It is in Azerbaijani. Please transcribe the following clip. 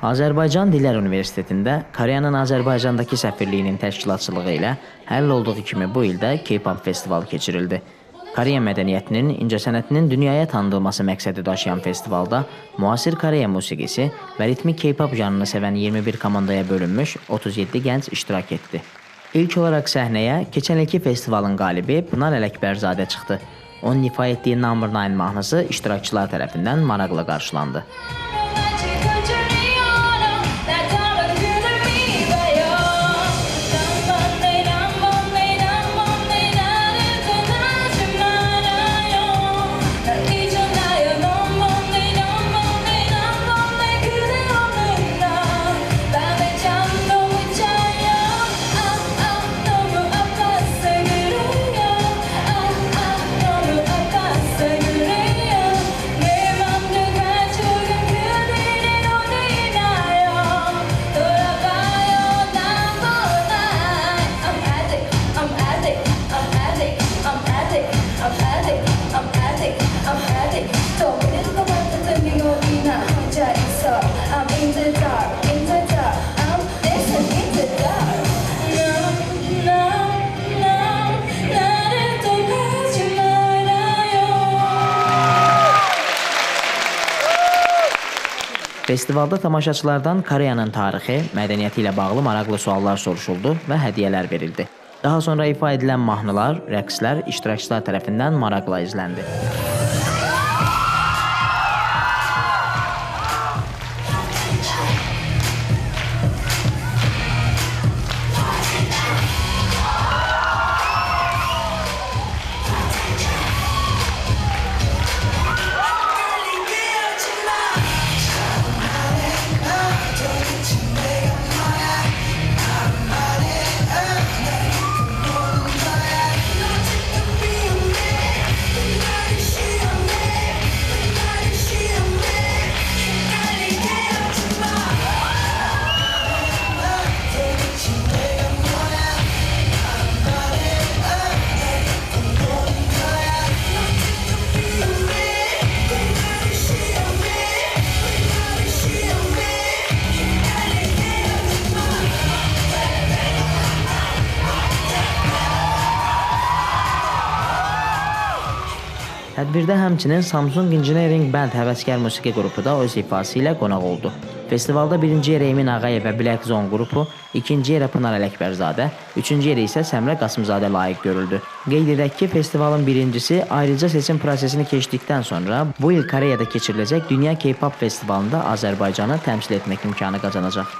Azərbaycan Dillər Universitetində Koreyanın Azərbaycandakı səfirliyinin təşkilatçılığı ilə həll olduğu kimi bu ildə K-pop festivalı keçirildi. Koreya mədəniyyətinin, incəsənətinin dünyaya tanıdılması məqsədi daşıyan festivalda müasir Koreya musiqisi və ritmik K-pop janrını sevən 21 komandaya bölünmüş 37 gənc iştirak etdi. İlk olaraq səhnəyə keçən ilki festivalın qalibi Pınar Ələkbərzadə çıxdı. Onun ifa etdiyi Number 9 mahnısı iştirakçılar tərəfindən maraqla qarşılandı. Festivalda tamaşaçılardan Koreyanın tarixi, mədəniyyəti ilə bağlı maraqlı suallar soruşuldu və hədiyyələr verildi. Daha sonra ifa edilən mahnılar, rəqslər iştirakçılar tərəfindən maraqla izləndi. Tədbirdə həmçinin Samsung Engineering Band həvəskar musiqi qrupu da öz ifası ilə qonaq oldu. Festivalda birinci yerə Emin Ağayev və Black Zone qrupu, ikinci yerə Pınar Ələkbərzadə, üçüncü yerə isə Səmrə Qasımzadə layiq görüldü. Qeyd edək ki, festivalın birincisi ayrıca seçim prosesini keçdikdən sonra bu il Koreyada keçiriləcək Dünya K-pop festivalında Azərbaycanı təmsil etmək imkanı qazanacaq.